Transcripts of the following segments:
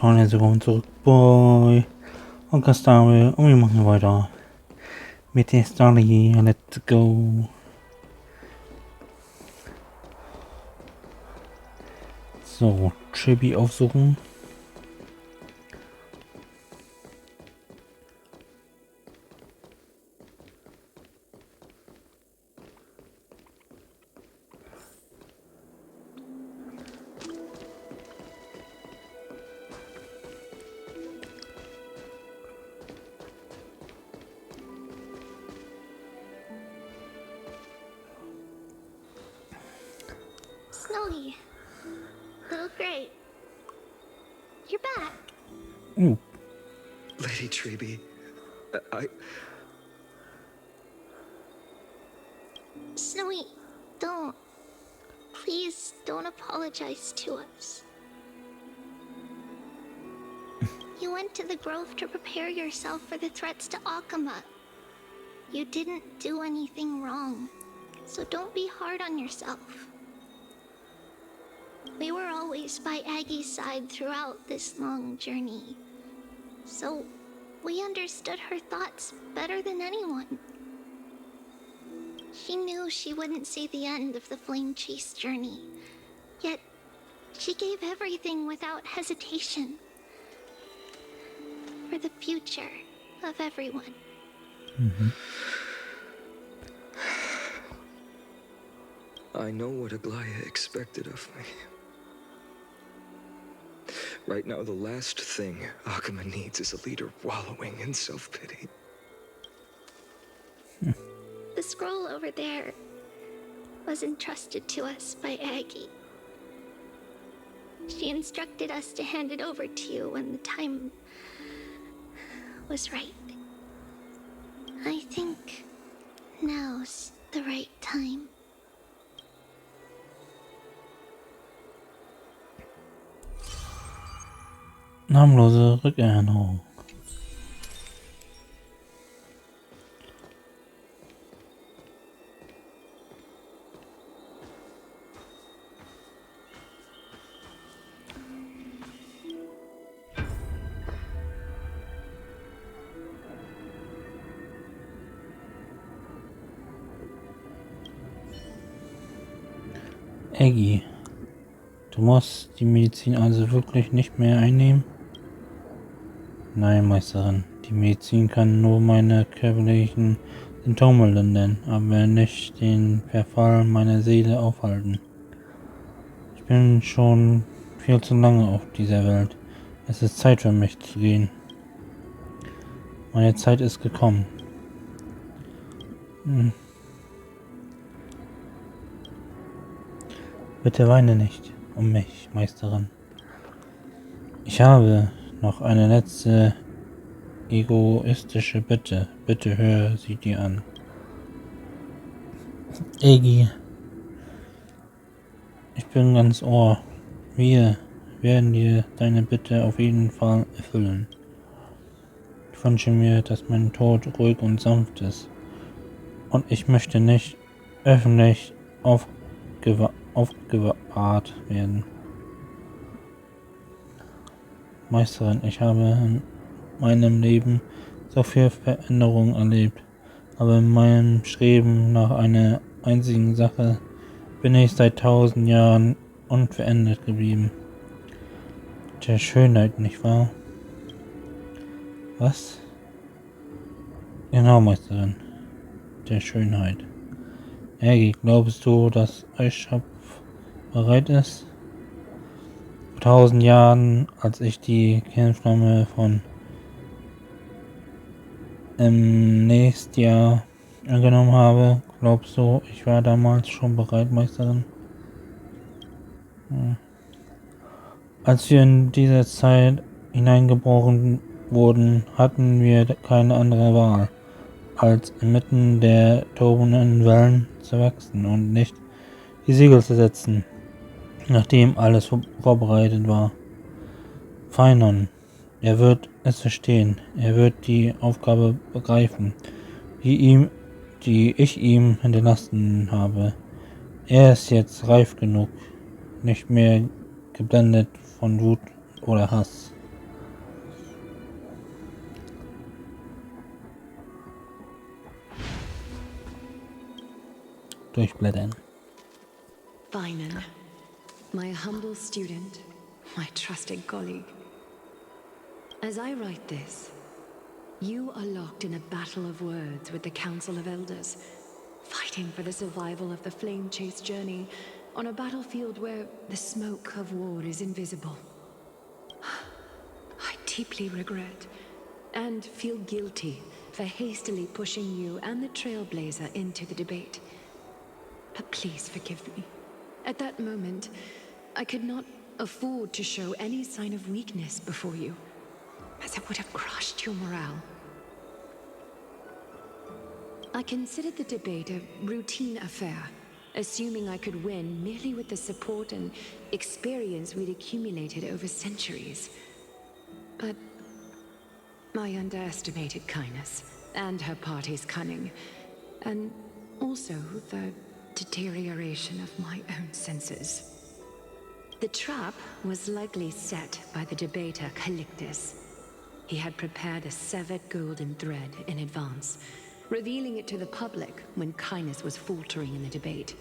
Und jetzt kommen wir zurück bei Honkai Star Rail und wir machen weiter mit der Story. Let's go. So, Chibi aufsuchen. Snowy, little Gray, you're back. Ooh. Lady Treby, Snowy, please don't apologize to us. You went to the grove to prepare yourself for the threats to Akama. You didn't do anything wrong, so don't be hard on yourself. We were always by Aggie's side throughout this long journey, so we understood her thoughts better than anyone. She knew she wouldn't see the end of the Flame Chase journey, yet she gave everything without hesitation for the future of everyone. I know what Aglaya expected of me. Right now, the last thing Akama needs is a leader wallowing in self-pity. The scroll over there was entrusted to us by Aggie. She instructed us to hand it over to you when the time was right. I think now's the right time. Namenlose Rückerinnerung. Aggie, du musst die Medizin also wirklich nicht mehr einnehmen? Nein, Meisterin, die Medizin kann nur meine körperlichen Symptome lindern, aber nicht den Verfall meiner Seele aufhalten. Ich bin schon viel zu lange auf dieser Welt. Es ist Zeit für mich zu gehen. Meine Zeit ist gekommen. Bitte weine nicht um mich, Meisterin. Ich habe noch eine letzte egoistische Bitte. Bitte hör sie dir an. Aggie, ich bin ganz Ohr. Wir werden dir deine Bitte auf jeden Fall erfüllen. Ich wünsche mir, dass mein Tod ruhig und sanft ist. Und ich möchte nicht öffentlich aufgebahrt werden. Meisterin, ich habe in meinem Leben so viel Veränderung erlebt, aber in meinem Streben nach einer einzigen Sache bin ich seit 1000 Jahren unverändert geblieben. Der Schönheit, nicht wahr? Was? Genau, Meisterin. Der Schönheit. Aggie, glaubst du, dass Euschopf bereit ist? Vor 1000 Jahren, als ich die Kernflamme von Amnestia angenommen habe, glaubst du, ich war damals schon bereit, Meisterin? Als wir in dieser Zeit hineingeboren wurden, hatten wir keine andere Wahl, als inmitten der tobenden Wellen zu wachsen und nicht die Segel zu setzen, nachdem alles vorbereitet war. Phionon, er wird es verstehen, er wird die Aufgabe begreifen, die ich ihm hinterlassen habe. Er ist jetzt reif genug, nicht mehr geblendet von Wut oder Hass. durchblättern. Phionon, my humble student, my trusted colleague. As I write this, you are locked in a battle of words with the Council of Elders, fighting for the survival of the flame-chased journey on a battlefield where the smoke of war is invisible. I deeply regret and feel guilty for hastily pushing you and the Trailblazer into the debate. But please forgive me. At that moment, I could not afford to show any sign of weakness before you, as it would have crushed your morale. I considered the debate a routine affair, assuming I could win merely with the support and experience we'd accumulated over centuries. But I underestimated Kindness and her party's cunning, and also the deterioration of my own senses. The trap was likely set by the debater Calictus. He had prepared a severed golden thread in advance, revealing it to the public when Kindness was faltering in the debate.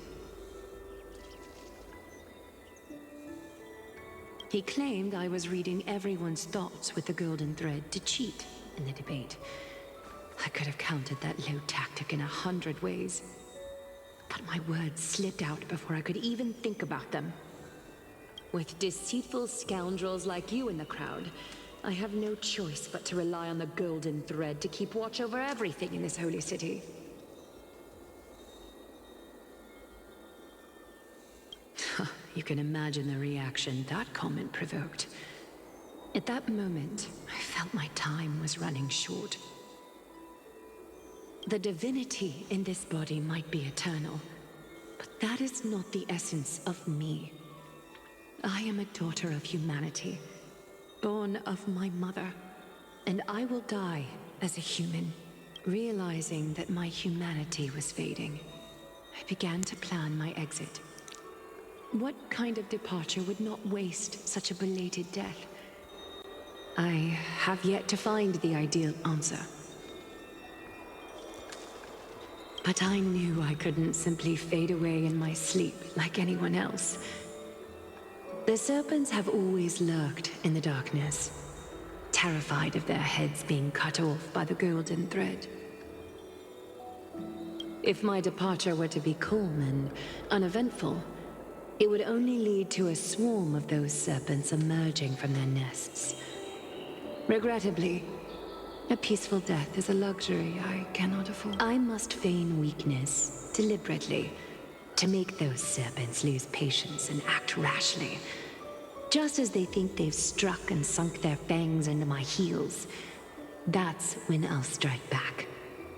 He claimed I was reading everyone's thoughts with the golden thread to cheat in the debate. I could have countered that low tactic in 100 ways, but my words slipped out before I could even think about them. With deceitful scoundrels like you in the crowd, I have no choice but to rely on the golden thread to keep watch over everything in this holy city. You can imagine the reaction that comment provoked. At that moment, I felt my time was running short. The divinity in this body might be eternal, but that is not the essence of me. I am a daughter of humanity, born of my mother, and I will die as a human. Realizing that my humanity was fading, I began to plan my exit. What kind of departure would not waste such a belated death? I have yet to find the ideal answer. But I knew I couldn't simply fade away in my sleep like anyone else. The serpents have always lurked in the darkness, terrified of their heads being cut off by the golden thread. If my departure were to be calm and uneventful, it would only lead to a swarm of those serpents emerging from their nests. Regrettably, a peaceful death is a luxury I cannot afford. I must feign weakness, deliberately, to make those serpents lose patience and act rashly. Just as they think they've struck and sunk their fangs into my heels, that's when I'll strike back,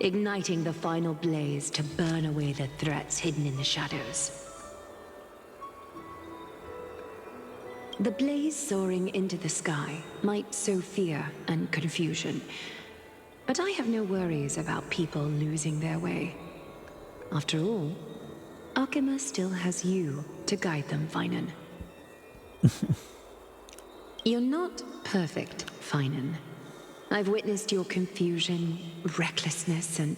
igniting the final blaze to burn away the threats hidden in the shadows. The blaze soaring into the sky might sow fear and confusion, but I have no worries about people losing their way. After all, Oktober still has you to guide them, Phionon. You're not perfect, Phionon. I've witnessed your confusion, recklessness, and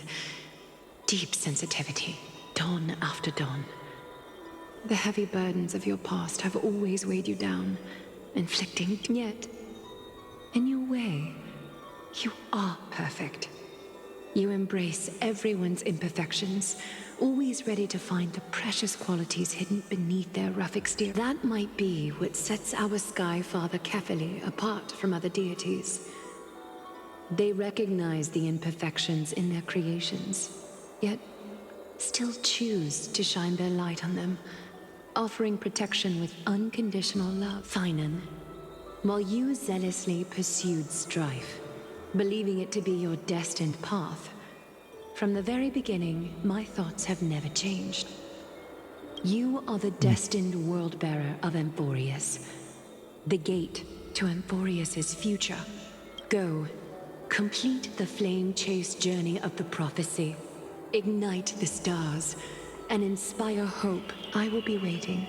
deep sensitivity, dawn after dawn. The heavy burdens of your past have always weighed you down, inflicting, yet, in your way, you are perfect. You embrace everyone's imperfections, always ready to find the precious qualities hidden beneath their rough exterior. That might be what sets our Sky Father Kefili apart from other deities. They recognize the imperfections in their creations, yet still choose to shine their light on them, offering protection with unconditional love. Phionon, while you zealously pursued strife, believing it to be your destined path, from the very beginning, my thoughts have never changed. You are the destined world-bearer of Amphorius, the gate to Amphorius's future. Go, complete the flame-chased journey of the prophecy, ignite the stars, and inspire hope. I will be waiting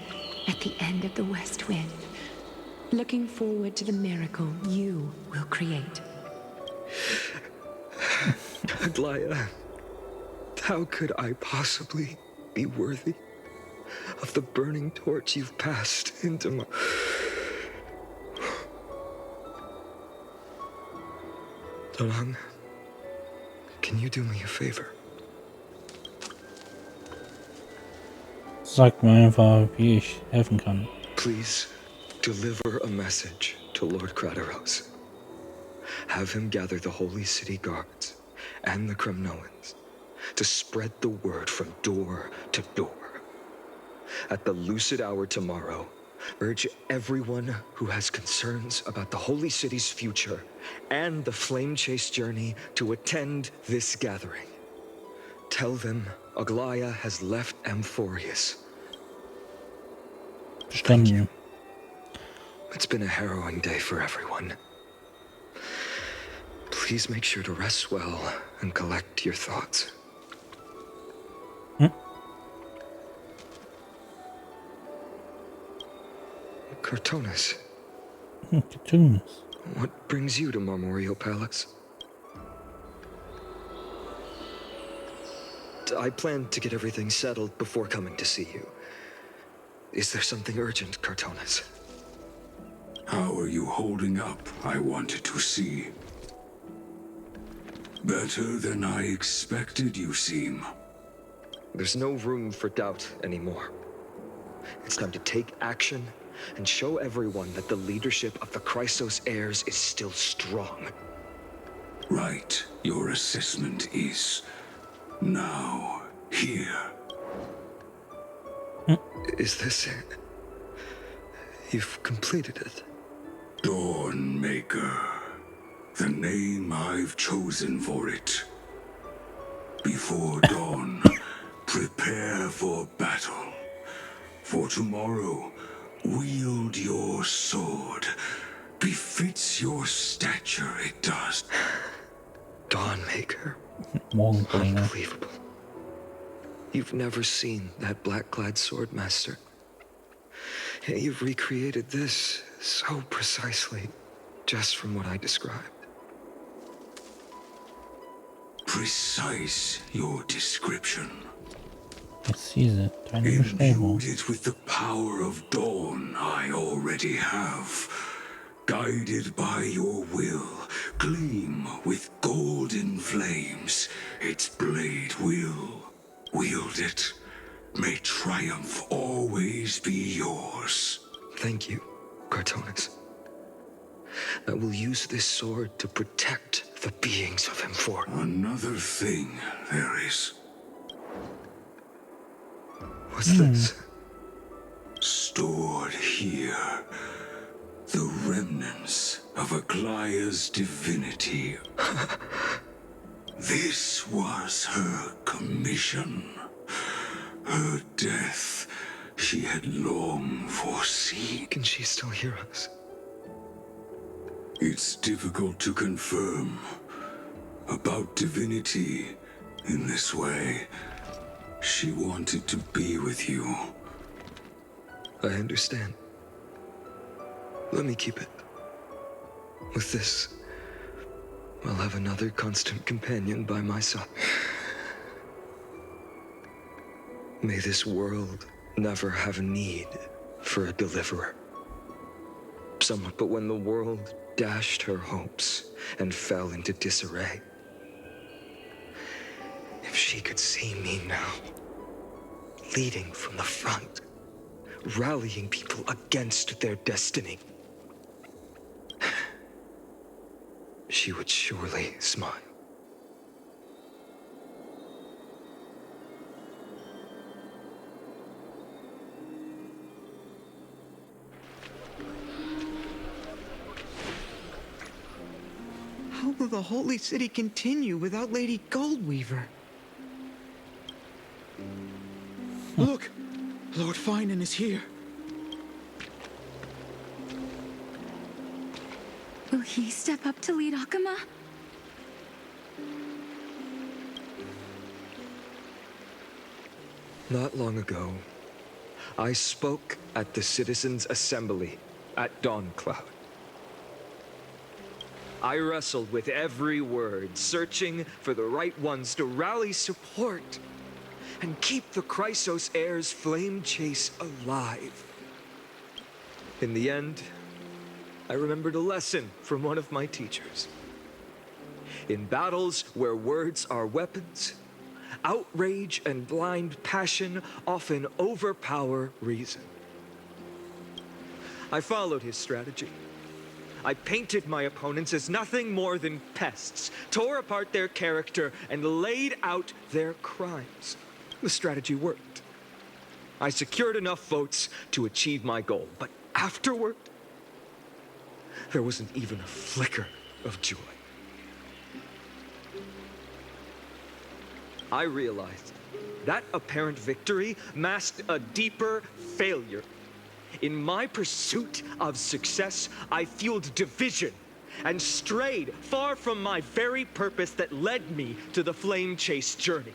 at the end of the west wind, looking forward to the miracle you will create. Aglaya, how could I possibly? be worthy of the burning torch you've passed into my... Dorang, can you do me a favor? Sag mir einfach, wie ich helfen kann. Please deliver a message to Lord Crateros. Have him gather the Holy City guards and the Kremnoans to spread the word from door to door. At the lucid hour tomorrow, urge everyone who has concerns about the Holy City's future and the Flame Chase journey to attend this gathering. Tell them Aglaya has left Amphorius. Thank you. It's been a harrowing day for everyone. Please make sure to rest well and collect your thoughts. Cartonis. Cartonis. What brings you to Marmoreal Palace? I planned to get everything settled before coming to see you. Is there something urgent, Cartonis? How are you holding up, I wanted to see. Better than I expected, you seem. There's no room for doubt anymore. It's time to take action and show everyone that the leadership of the Chrysos heirs is still strong. Right, your assessment is now here. Is this it? You've completed it. Dawnmaker, the name I've chosen for it. Before dawn, prepare for battle. For tomorrow, wield your sword. Befits your stature, it does. Dawnmaker. Morgenbringer. Unbelievable. You've never seen that black-clad swordmaster. Yet you've recreated this so precisely, just from what I described. Precise, your description. Präzise, deine Beschreibung. Imbued it with the power of dawn I already have. Guided by your will, gleam with golden flames. Its blade will wield it. May triumph always be yours. Thank you, Cartonis. I will use this sword to protect the beings of Amphor. Another thing there is. What's this? Stored here, the remnants of Aglaya's divinity. This was her commission. Her death she had long foreseen. Can she still hear us? It's difficult to confirm about divinity in this way. She wanted to be with you. I understand. Let me keep it. With this, I'll have another constant companion by my side. May this world never have need for a deliverer. But when the world dashed her hopes and fell into disarray, if she could see me now, leading from the front, rallying people against their destiny, she would surely smile. How will the Holy City continue without Lady Goldweaver? Look! Lord Phionon is here. Will he step up to lead Akama? Not long ago, I spoke at the Citizens' Assembly at Dawncloud. I wrestled with every word, searching for the right ones to rally support and keep the Chrysos heir's flame chase alive. In the end, I remembered a lesson from one of my teachers. In battles where words are weapons, outrage and blind passion often overpower reason. I followed his strategy. I painted my opponents as nothing more than pests, tore apart their character, and laid out their crimes. The strategy worked. I secured enough votes to achieve my goal, but afterward, there wasn't even a flicker of joy. I realized that apparent victory masked a deeper failure. In my pursuit of success, I fueled division and strayed far from my very purpose that led me to the flame chase journey.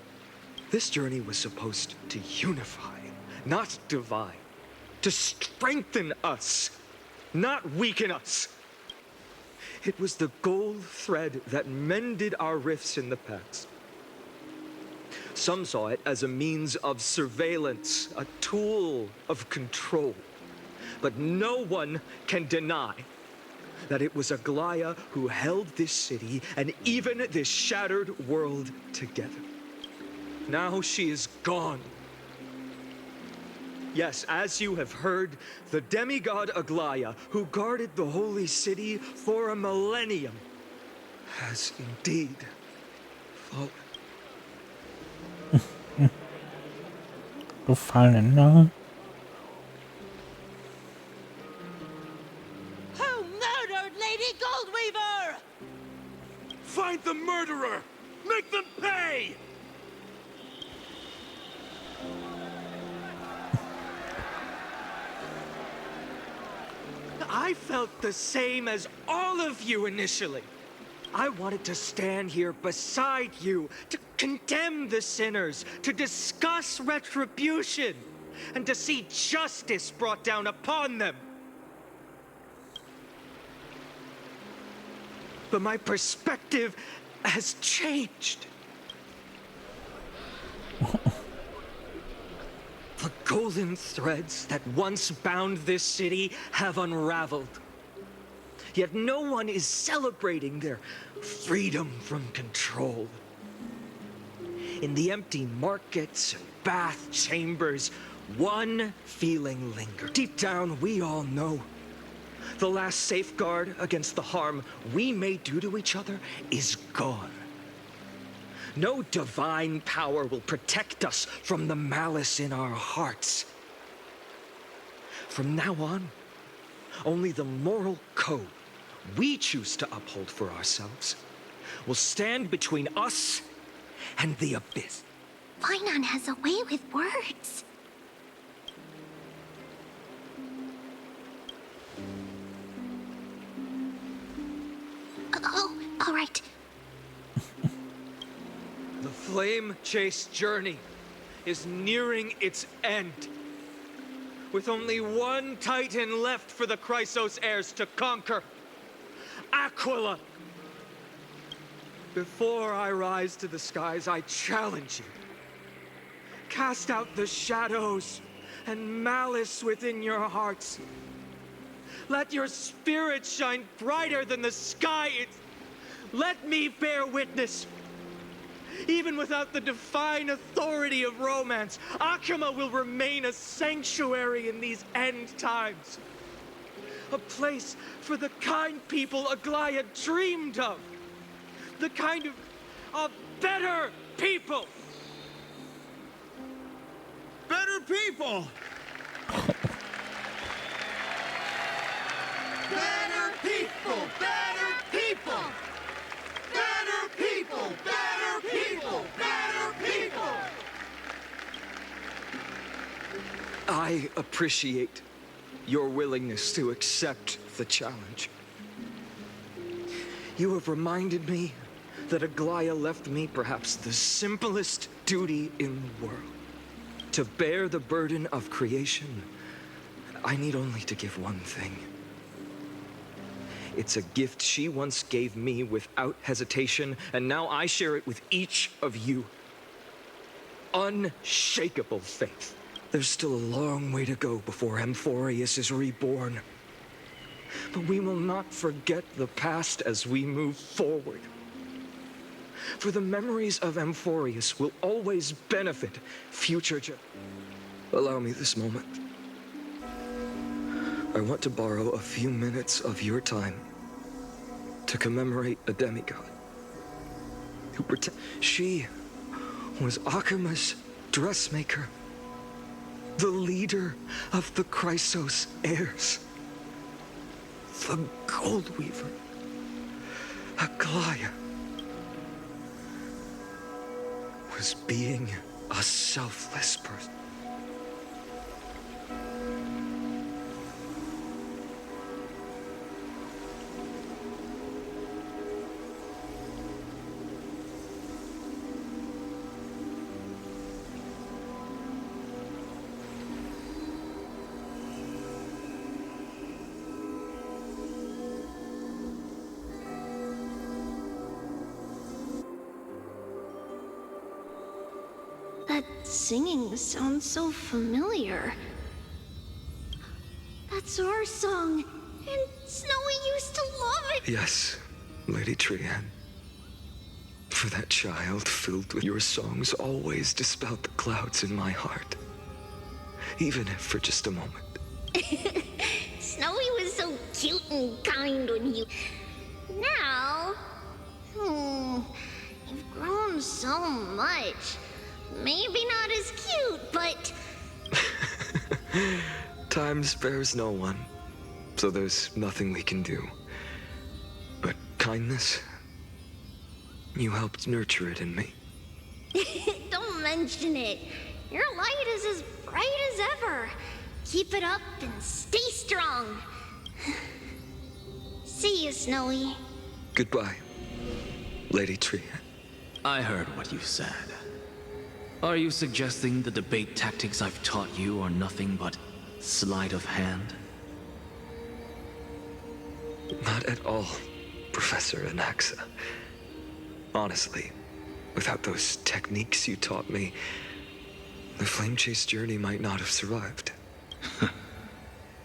This journey was supposed to unify, not divide, to strengthen us, not weaken us. It was the gold thread that mended our rifts in the past. Some saw it as a means of surveillance, a tool of control. But no one can deny that it was Aglaya who held this city and even this shattered world together. Now she is gone. Yes, as you have heard, the demigod Aglaya, who guarded the holy city for a millennium, has indeed fallen. Gefallen, ne? Who murdered Lady Goldweaver? Find the murderer! Make them pay! I felt the same as all of you initially. I wanted to stand here beside you, to condemn the sinners, to discuss retribution, and to see justice brought down upon them. But my perspective has changed. The golden threads that once bound this city have unraveled. Yet no one is celebrating their freedom from control. In the empty markets and bath chambers, one feeling lingers. Deep down, we all know the last safeguard against the harm we may do to each other is gone. No divine power will protect us from the malice in our hearts. From now on, only the moral code we choose to uphold for ourselves will stand between us and the abyss. Phionon has a way with words. Oh, all right. The flame chase journey is nearing its end, with only one titan left for the Chrysos heirs to conquer. Aquila! Before I rise to the skies, I challenge you. Cast out the shadows and malice within your hearts. Let your spirit shine brighter than the sky. Let me bear witness. Even without the divine authority of romance, Akima will remain a sanctuary in these end times. A place for the kind people Aglaya dreamed of. The kind of better people. Better people! Better people! Better people! Better people! Better people! Better people! I appreciate your willingness to accept the challenge. You have reminded me that Aglaya left me perhaps the simplest duty in the world. To bear the burden of creation, I need only to give one thing. It's a gift she once gave me without hesitation, and now I share it with each of you. unshakable faith. There's still a long way to go before Amphorius is reborn. But we will not forget the past as we move forward. For the memories of Amphorius will always benefit future Allow me this moment. I want to borrow a few minutes of your time to commemorate a demigod who She was Akima's dressmaker, the leader of the Chrysos heirs, the Gold Weaver, Aglaya, was being a selfless person. That singing sounds so familiar. That's our song, and Snowy used to love it. Yes, Lady Trian. For that child filled with your songs always dispelled the clouds in my heart. Even if for just a moment. Snowy was so cute and kind when you... Now... you've grown so much. Maybe not as cute, but... Time spares no one, so there's nothing we can do. But kindness, you helped nurture it in me. Don't mention it. Your light is as bright as ever. Keep it up and stay strong. See you, Snowy. Goodbye, Lady Trian. I heard what you said. Are you suggesting the debate tactics I've taught you are nothing but sleight of hand? Not at all, Professor Anaxa. Honestly, without those techniques you taught me, the Flame Chase journey might not have survived.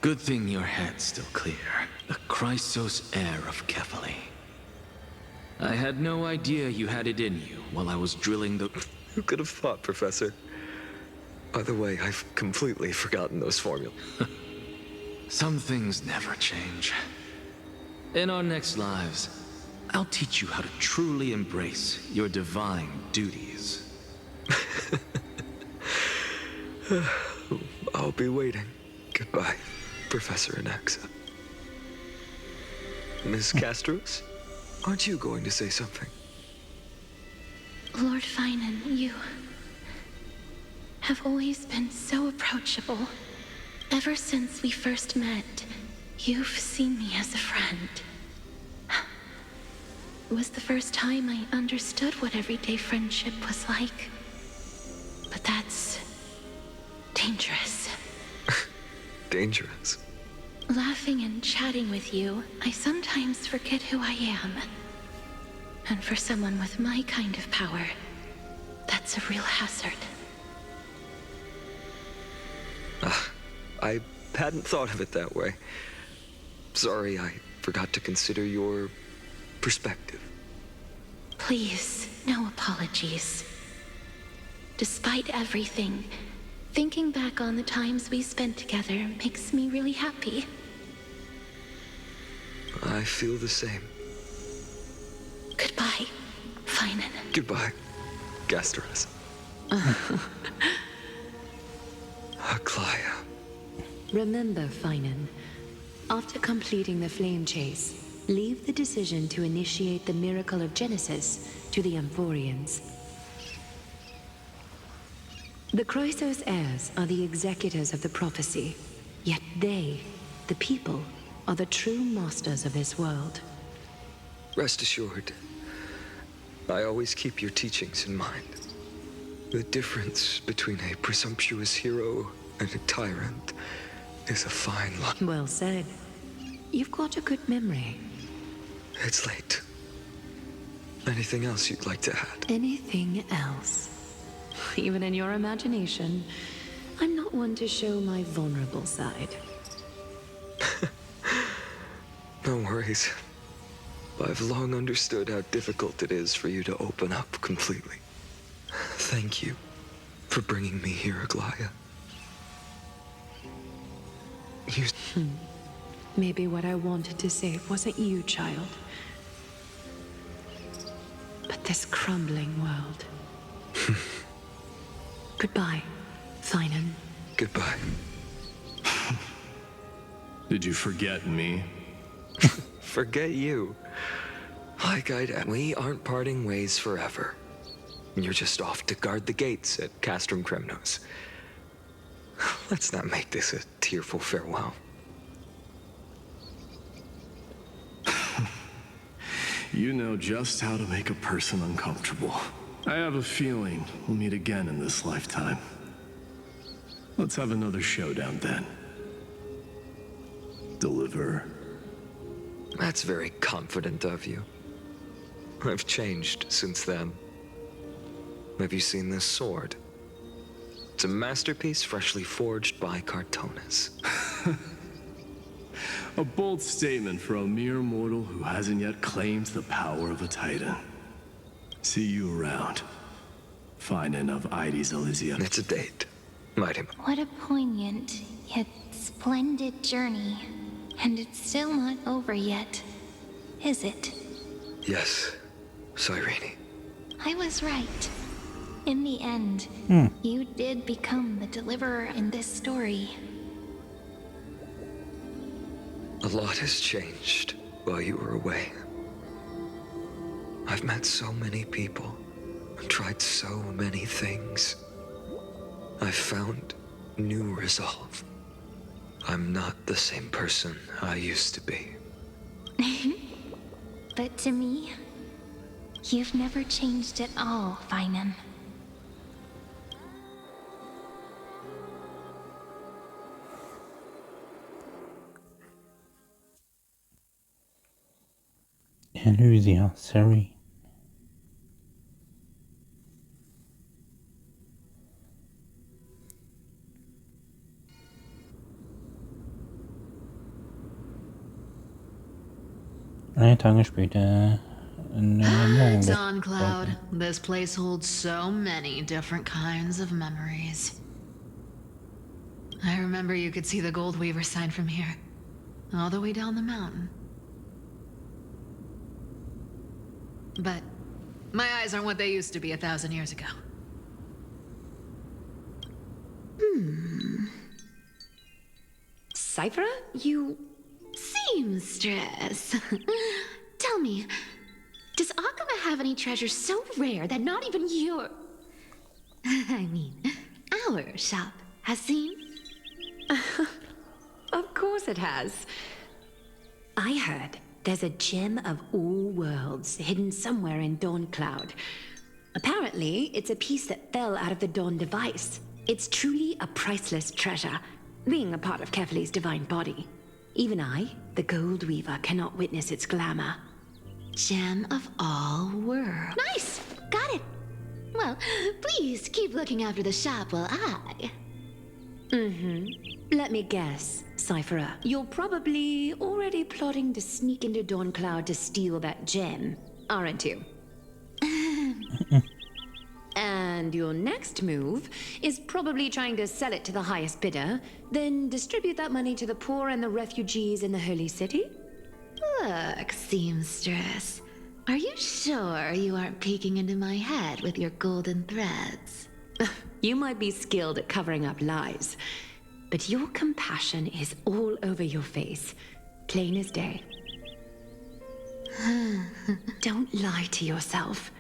Good thing your head's still clear. The Chrysos heir of Kefali. I had no idea you had it in you while I was drilling the... Who could have thought, Professor? By the way, I've completely forgotten those formulas. Some things never change. In our next lives, I'll teach you how to truly embrace your divine duties. I'll be waiting. Goodbye, Professor Anaxa. Miss Castros, aren't you going to say something? Lord Phionon, you have always been so approachable. Ever since we first met, you've seen me as a friend. It was the first time I understood what everyday friendship was like. But that's dangerous. Dangerous? Laughing and chatting with you, I sometimes forget who I am. And for someone with my kind of power, that's a real hazard. I hadn't thought of it that way. Sorry, I forgot to consider your perspective. Please, no apologies. Despite everything, thinking back on the times we spent together makes me really happy. I feel the same. Goodbye, Phionon. Goodbye, Gasteros. Aglaya. Remember, Phionon, after completing the flame chase, leave the decision to initiate the miracle of Genesis to the Amphorians. The Chrysos heirs are the executors of the prophecy, yet they, the people, are the true masters of this world. Rest assured, I always keep your teachings in mind. The difference between a presumptuous hero and a tyrant is a fine line. Well said. You've got a good memory. It's late. Anything else you'd like to add? Anything else? Even in your imagination, I'm not one to show my vulnerable side. No worries. I've long understood how difficult it is for you to open up completely. Thank you for bringing me here, Aglaya. Maybe what I wanted to save wasn't you, child, but this crumbling world. Goodbye, Phionon. Goodbye. Did you forget me? Forget you. We aren't parting ways forever. You're just off to guard the gates at Castrum Kremnos. Let's not make this a tearful farewell. You know just how to make a person uncomfortable. I have a feeling we'll meet again in this lifetime. Let's have another showdown then. Deliver. That's very confident of you. I've changed since then. Have you seen this sword? It's a masterpiece freshly forged by Cartonis. A bold statement for a mere mortal who hasn't yet claimed the power of a titan. See you around. Phionon of Ides Elysium. It's a date. Mighty. What a poignant, yet splendid journey. And it's still not over yet, is it? Yes, Cyrene. I was right. In the end, you did become the deliverer in this story. A lot has changed while you were away. I've met so many people, tried so many things. I've found new resolve. I'm not the same person I used to be. But to me, you've never changed at all, Phionon. Elysia, Serene. Einige Tage später in der Morgen. Dawn Cloud. This place holds so many different kinds of memories. I remember you could see the Gold Weaver sign from here, all the way down the mountain. But my eyes aren't what they used to be 1,000 years ago. Cypher, you... Seamstress. Tell me, does Oktober have any treasures so rare that not even your... I mean, our shop has seen? Of course it has. I heard there's a gem of all worlds hidden somewhere in Dawn Cloud. Apparently, it's a piece that fell out of the Dawn device. It's truly a priceless treasure, being a part of Kefali's divine body. Even I, the Gold Weaver, cannot witness its glamour. Gem of all worlds. Nice! Got it. Well, please keep looking after the shop while I... Let me guess, Cypherer. You're probably already plotting to sneak into Dawn Cloud to steal that gem, aren't you? And your next move is probably trying to sell it to the highest bidder, then distribute that money to the poor and the refugees in the Holy City? Look, Seamstress. Are you sure you aren't peeking into my head with your golden threads? You might be skilled at covering up lies, but your compassion is all over your face, plain as day. Don't lie to yourself.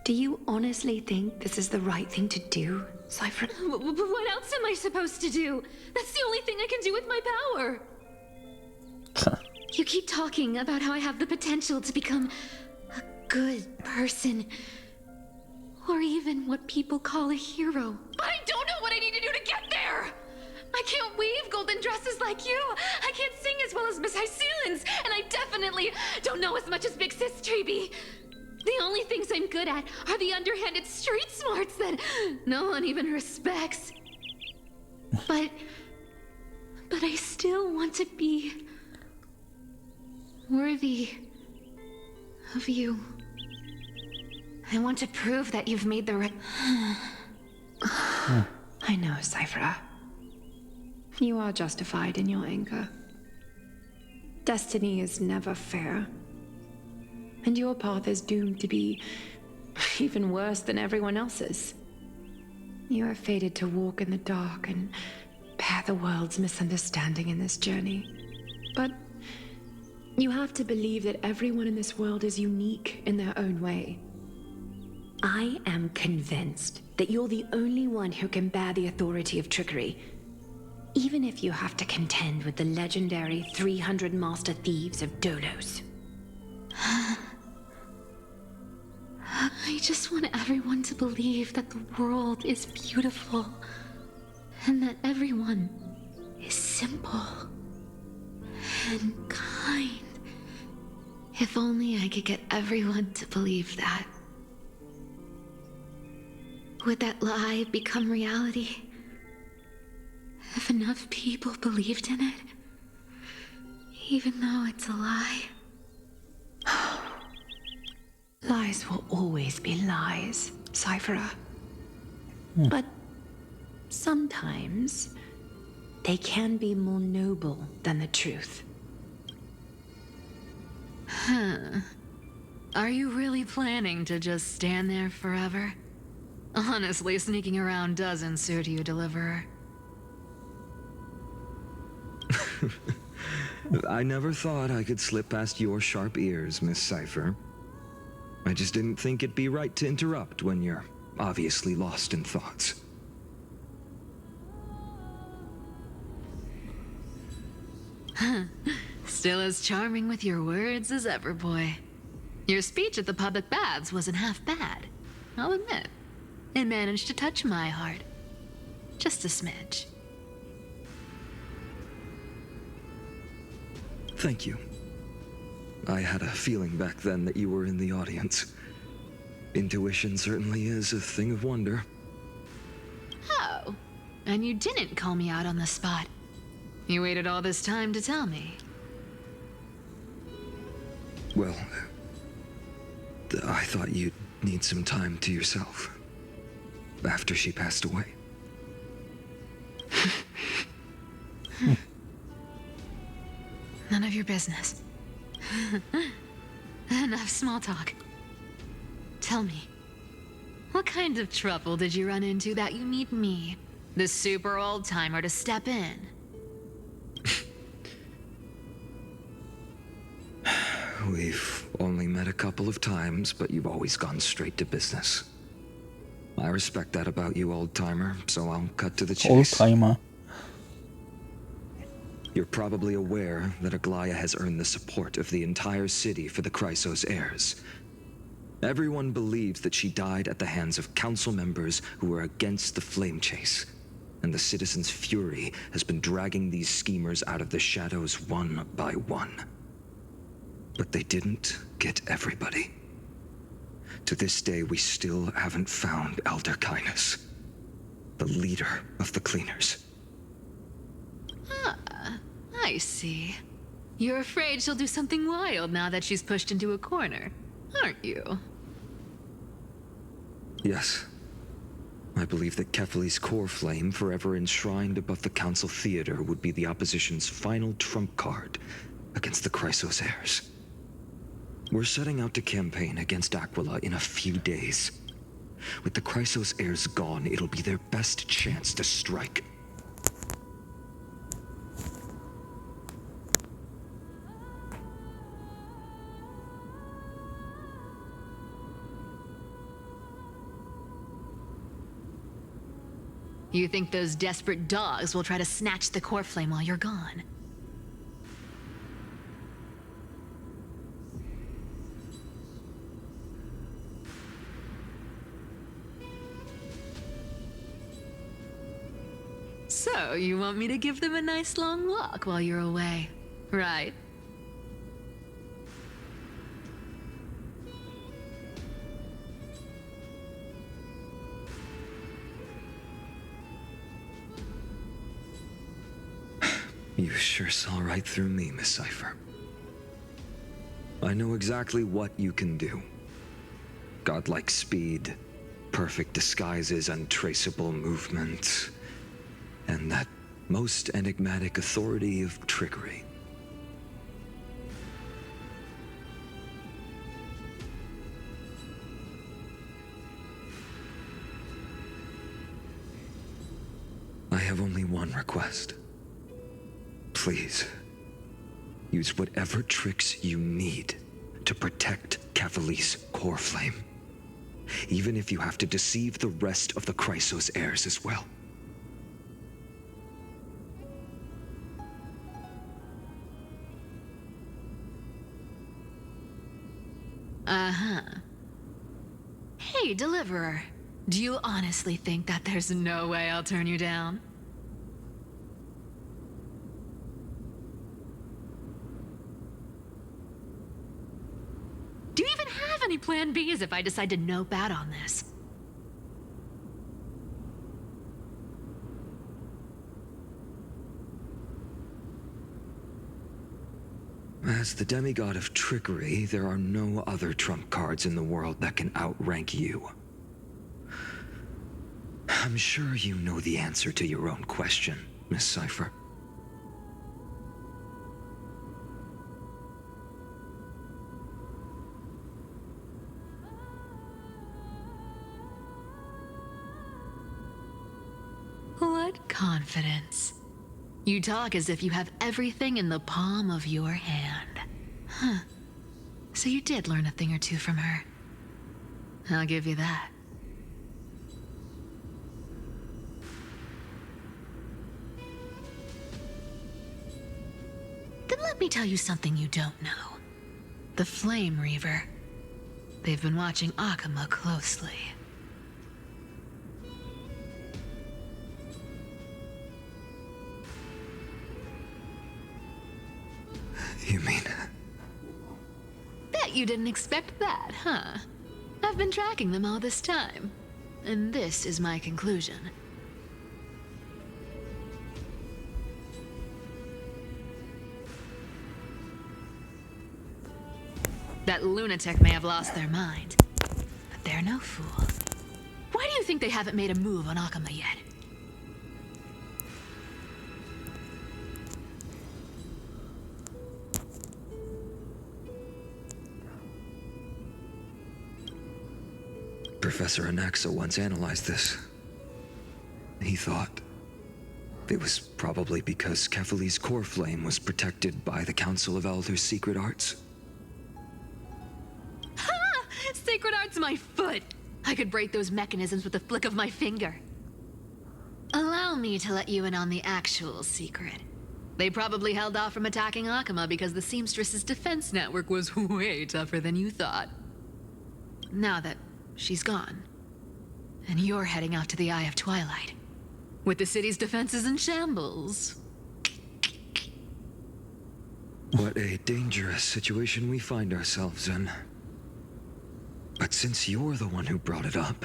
Do you honestly think this is the right thing to do, Cypher? What else am I supposed to do? That's the only thing I can do with my power. You keep talking about how I have the potential to become a good person. Or even what people call a hero. But I don't know what I need to do to get there! I can't weave golden dresses like you. I can't sing as well as Miss Hyceelins. And I definitely don't know as much as Big Sis Treeby. The only things I'm good at are the underhanded street smarts that no one even respects. But I still want to be worthy of you. I want to prove that you've made the right... I know, Cypher. You are justified in your anger. Destiny is never fair. And your path is doomed to be even worse than everyone else's. You are fated to walk in the dark and bear the world's misunderstanding in this journey. But you have to believe that everyone in this world is unique in their own way. I am convinced that you're the only one who can bear the authority of trickery, even if you have to contend with the legendary 300 master thieves of Dolos. I just want everyone to believe that the world is beautiful and that everyone is simple and kind. If only I could get everyone to believe that. Would that lie become reality? If enough people believed in it, even though it's a lie. Lies will always be lies, Cypher. But sometimes they can be more noble than the truth. Are you really planning to just stand there forever? Honestly, sneaking around doesn't suit you, Deliverer. I never thought I could slip past your sharp ears, Miss Cypher. I just didn't think it'd be right to interrupt when you're obviously lost in thoughts. Still as charming with your words as ever, boy. Your speech at the public baths wasn't half bad, I'll admit. It managed to touch my heart. Just a smidge. Thank you. I had a feeling back then that you were in the audience. Intuition certainly is a thing of wonder. Oh, and you didn't call me out on the spot. You waited all this time to tell me. Well, I thought you'd need some time to yourself. After she passed away. None of your business. Enough small talk. Tell me, what kind of trouble did you run into that you need me, the super old-timer, to step in? We've only met a couple of times, but you've always gone straight to business. I respect that about you, old-timer, so I'll cut to the chase. Old-timer. You're probably aware that Aglaia has earned the support of the entire city for the Chrysos heirs. Everyone believes that she died at the hands of council members who were against the flame chase, and the citizens' fury has been dragging these schemers out of the shadows one by one. But they didn't get everybody. To this day, we still haven't found Elder Kynus, the leader of the cleaners. Ah, I see. You're afraid she'll do something wild now that she's pushed into a corner, aren't you? Yes. I believe that Kefali's core flame, forever enshrined above the council theater, would be the opposition's final trump card against the Chrysos heirs. We're setting out to campaign against Aquila in a few days. With the Chrysos heirs gone, it'll be their best chance to strike. You think those desperate dogs will try to snatch the core flame while you're gone? So, you want me to give them a nice long walk while you're away, right? sure saw right through me, Miss Cipher. I know exactly what you can do. Godlike speed, perfect disguises, untraceable movement, and that most enigmatic authority of trickery. I have only one request. Please, use whatever tricks you need to protect Cavali's core flame. Even if you have to deceive the rest of the Chrysos heirs as well. Uh-huh. Hey, Deliverer. Do you honestly think that there's no way I'll turn you down? Do you even have any plan Bs if I decide to nope out on this? As the demigod of trickery, there are no other trump cards in the world that can outrank you. I'm sure you know the answer to your own question, Miss Cipher. What confidence. You talk as if you have everything in the palm of your hand. Huh. So you did learn a thing or two from her. I'll give you that. Then let me tell you something you don't know. The Flame Reaver. They've been watching Akama closely. You mean... Bet you didn't expect that, huh? I've been tracking them all this time. And this is my conclusion. That lunatic may have lost their mind, but they're no fool. Why do you think they haven't made a move on Akama yet? Professor Anaxa once analyzed this. He thought it was probably because Kefali's core flame was protected by the Council of Elders' secret arts. Ha! Sacred art's my foot! I could break those mechanisms with a flick of my finger. Allow me to let you in on the actual secret. They probably held off from attacking Akama because the Seamstress's defense network was way tougher than you thought. Now that she's gone, and you're heading out to the Eye of Twilight, with the city's defenses in shambles. What a dangerous situation we find ourselves in. But since you're the one who brought it up,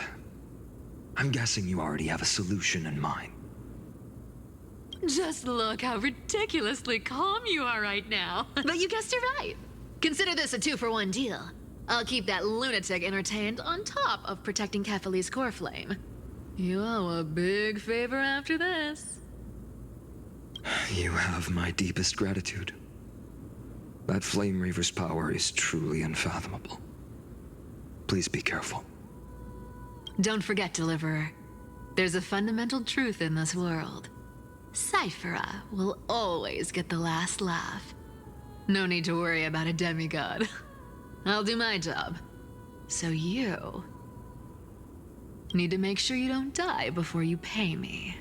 I'm guessing you already have a solution in mind. Just look how ridiculously calm you are right now. But you guessed it right. Consider this a 2-for-1 deal. I'll keep that lunatic entertained on top of protecting Kefali's core flame. You owe a big favor after this. You have my deepest gratitude. That Flame Reaver's power is truly unfathomable. Please be careful. Don't forget, Deliverer. There's a fundamental truth in this world. Cyphera will always get the last laugh. No need to worry about a demigod. I'll do my job. So you need to make sure you don't die before you pay me.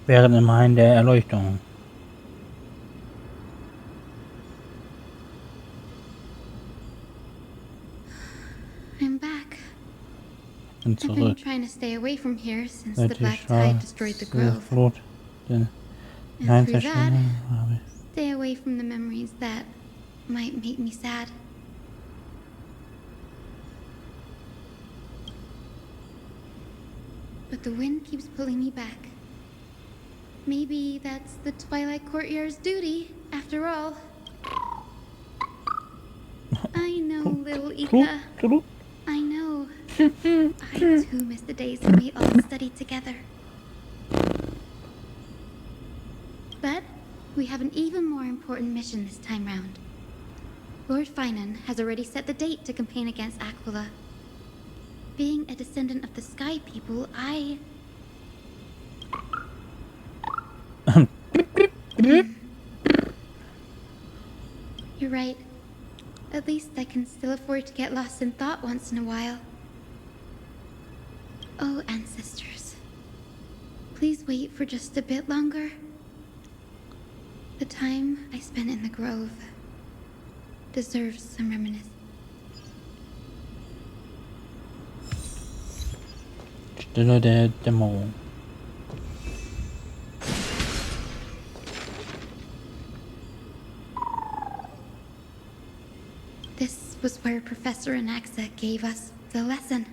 Während im Hain der Erleuchtung. I'm back. Und I've been zurück. trying to stay away from here since Seit the die Black Tide destroyed the grove. Flut den And Nein through that, zerstört habe. stay away from the memories that might make me sad. But the wind keeps pulling me back. Maybe that's the Twilight Courtyard's duty, after all. I know, little Ika. I know. I too miss the days when we all studied together. But we have an even more important mission this time round. Lord Phionon has already set the date to campaign against Aquila. Being a descendant of the Sky People, You're right. At least I can still afford to get lost in thought once in a while. Oh, ancestors. Please wait for just a bit longer. The time I spent in the grove deserves some reminiscence. Stille der Dämmerung. This was where Professor Anaxa gave us the lesson.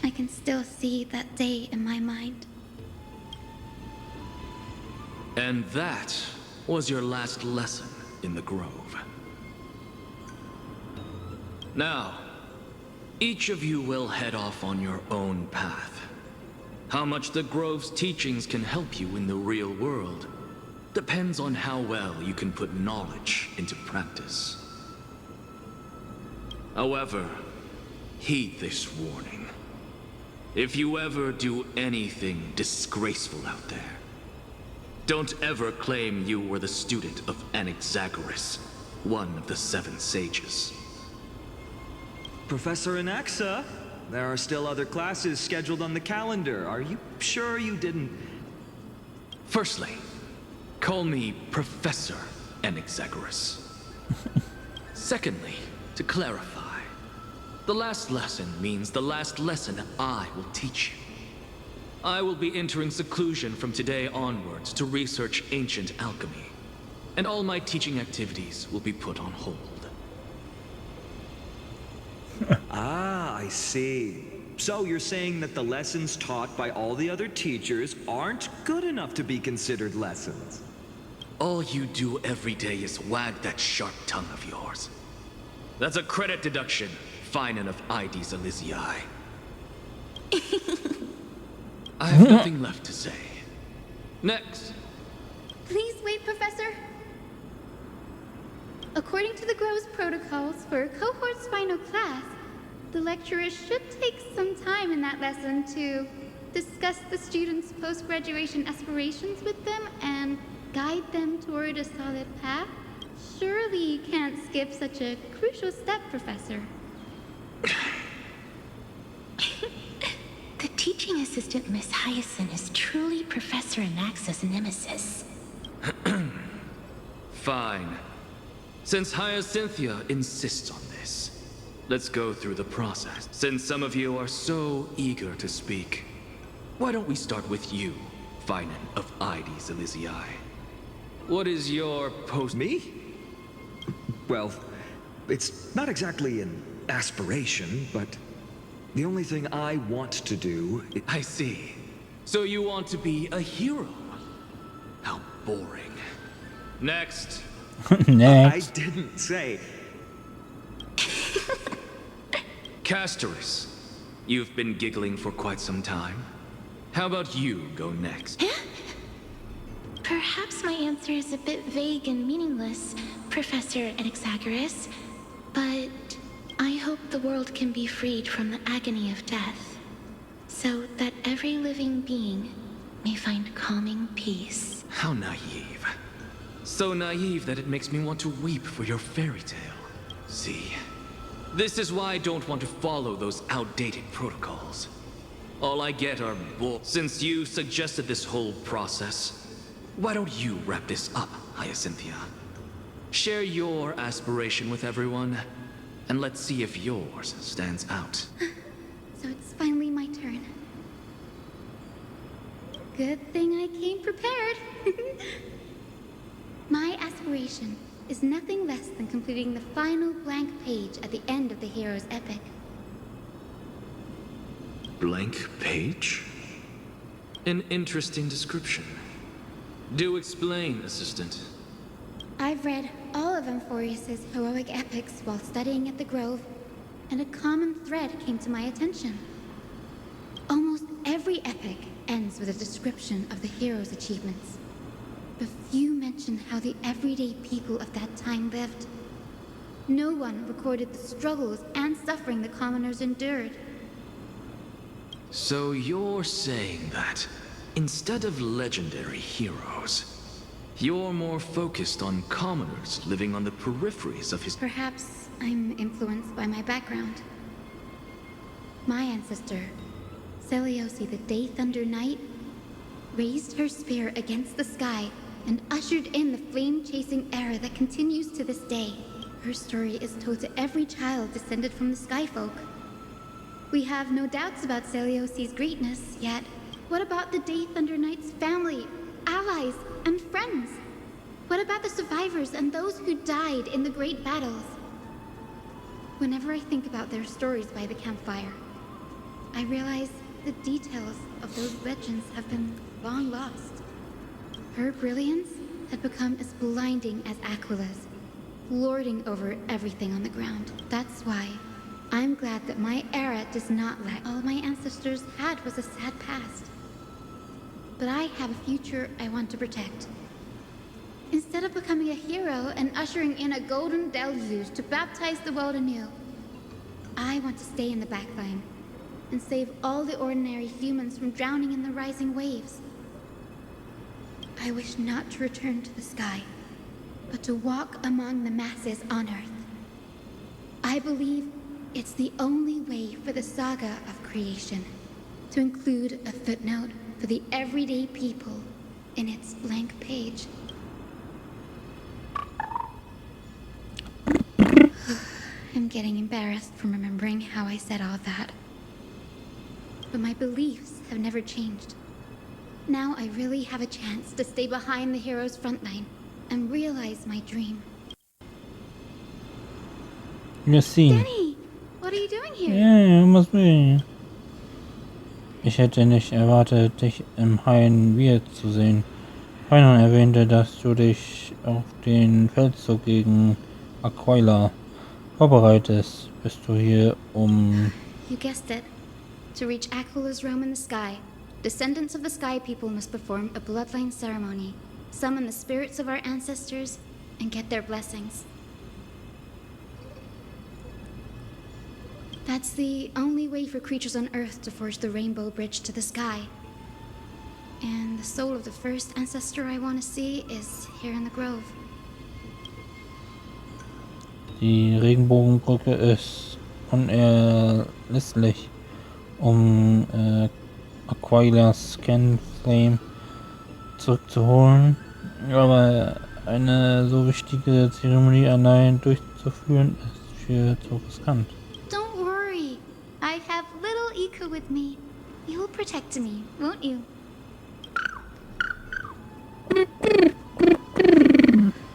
I can still see that day in my mind. And that was your last lesson in the grove. Now, each of you will head off on your own path. How much the grove's teachings can help you in the real world depends on how well you can put knowledge into practice. However, heed this warning. If you ever do anything disgraceful out there, don't ever claim you were the student of Anaxagoras, one of the 7 sages. Professor Anaxa, there are still other classes scheduled on the calendar. Are you sure you didn't... Firstly, call me Professor Anaxagoras. Secondly, to clarify, the last lesson means the last lesson I will teach you. I will be entering seclusion from today onwards to research ancient alchemy, and all my teaching activities will be put on hold. Ah, I see. So you're saying that the lessons taught by all the other teachers aren't good enough to be considered lessons? All you do every day is wag that sharp tongue of yours. That's a credit deduction, Phionon of Ides Elysiae. I have nothing left to say. Next. Please wait, Professor. According to the Grove's protocols for a cohort's final class, the lecturer should take some time in that lesson to discuss the students' post-graduation aspirations with them and guide them toward a solid path. Surely you can't skip such a crucial step, Professor. The teaching assistant, Miss Hyacinth, is truly Professor Anaxa's nemesis. Fine. Since Hyacinthia insists on this, let's go through the process. Since some of you are so eager to speak, why don't we start with you, Phionon of Ides Elysiae? What is your post... Me? Well, it's not exactly an aspiration, but the only thing I want to do is... I see. So you want to be a hero? How boring. Next. Next. I didn't say... Casterus, you've been giggling for quite some time. How about you go next? Perhaps my answer is a bit vague and meaningless, Professor Anaxagoras, but I hope the world can be freed from the agony of death, so that every living being may find calming peace. How naive. So naive that it makes me want to weep for your fairy tale. See, this is why I don't want to follow those outdated protocols. All I get are bull. Since you suggested this whole process, why don't you wrap this up, Hyacinthia? Share your aspiration with everyone, and let's see if yours stands out. Good thing I came prepared. My aspiration is nothing less than completing the final blank page at the end of the hero's epic. Blank page? An interesting description. Do explain, assistant. I've read all of Amphorius's heroic epics while studying at the Grove, and a common thread came to my attention. Almost every epic ends with a description of the hero's achievements. But few mention how the everyday people of that time lived. No one recorded the struggles and suffering the commoners endured. So you're saying that, instead of legendary heroes, you're more focused on commoners living on the peripheries of his... Perhaps I'm influenced by my background. My ancestor, Seliosi the Day Thunder Knight, raised her spear against the sky and ushered in the flame-chasing era that continues to this day. Her story is told to every child descended from the Skyfolk. We have no doubts about Seliosi's greatness, yet what about the Day Thunder Knight's family, allies, and friends? What about the survivors and those who died in the great battles? Whenever I think about their stories by the campfire, I realize the details of those legends have been long lost. Her brilliance had become as blinding as Aquila's, lording over everything on the ground. That's why I'm glad that my era does not lack. All my ancestors had was a sad past. But I have a future I want to protect. Instead of becoming a hero and ushering in a golden deluge to baptize the world anew, I want to stay in the backline and save all the ordinary humans from drowning in the rising waves. I wish not to return to the sky, but to walk among the masses on Earth. I believe it's the only way for the saga of creation to include a footnote for the everyday people in its blank page. I'm getting embarrassed from remembering how I said all that. But my beliefs have never changed. Now I really have a chance to stay behind the hero's front line and realize my dream. Danny, what are you doing here? Yeah, must be. Ich hätte nicht erwartet, dich im Hain wiederzusehen. Phionon erwähnte, dass du dich auf den Feldzug gegen Aquila vorbereitest. Bist du hier, You guessed it. To reach Aquila's realm in the sky, descendants of the Sky People must perform a bloodline ceremony, summon the spirits of our ancestors, and get their blessings. That's the only way for creatures on Earth to forge the rainbow bridge to the sky. And the soul of the first ancestor I want to see is here in the Grove. Die Regenbogenbrücke ist unerlässlich, Aquilas Flame zurückzuholen, aber eine so wichtige Zeremonie allein durchzuführen ist viel zu riskant. Don't worry, I have little Ika with me. You will protect me, won't you?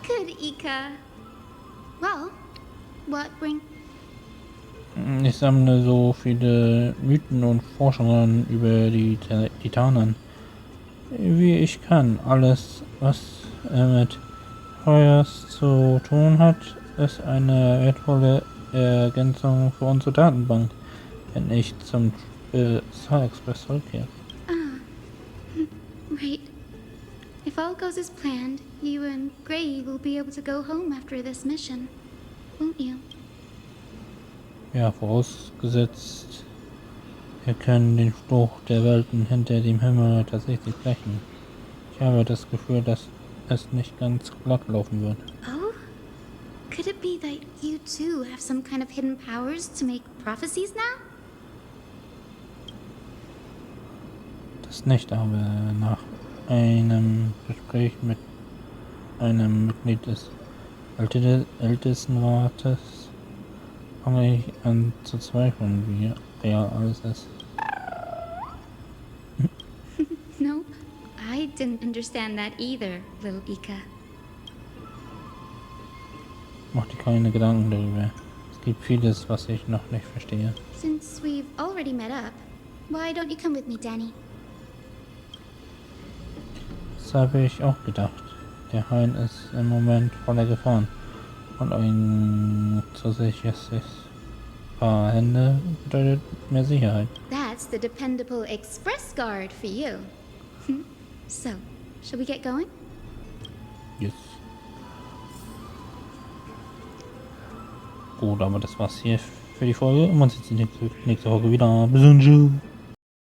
Good, Ika. Well, what bring... Ich sammle so viele Mythen und Forschungen über die Titanen, wie ich kann. Alles, was mit Feuers zu tun hat, ist eine wertvolle Ergänzung für unsere Datenbank, wenn ich zum Star Express zurückkehre. Right. If all goes as planned, you and Gray will be able to go home after this mission, won't you? Ja, vorausgesetzt, wir können den Fluch der Welten hinter dem Himmel tatsächlich brechen. Ich habe das Gefühl, dass es nicht ganz glatt laufen wird. Oh? Could it be that you too have some kind of hidden powers to make prophecies now? Das nicht, aber nach einem Gespräch mit einem Mitglied des Ältestenrates fange ich an zu zweifeln, wie real alles ist. Nope. didn't understand that either, little Ika. Mach dir keine Gedanken darüber. Es gibt vieles, was ich noch nicht verstehe. Since we've already met up, why don't you come with me, Danny? Das habe ich auch gedacht. Der Hain ist im Moment voller Gefahren. Und ein zusätzliches Paar Hände bedeutet mehr Sicherheit. That's the dependable express guard for you. So, shall we get going? Yes. Gut, aber das war's hier für die Folge. Und man sieht sich nächste Folge wieder. Bis dann.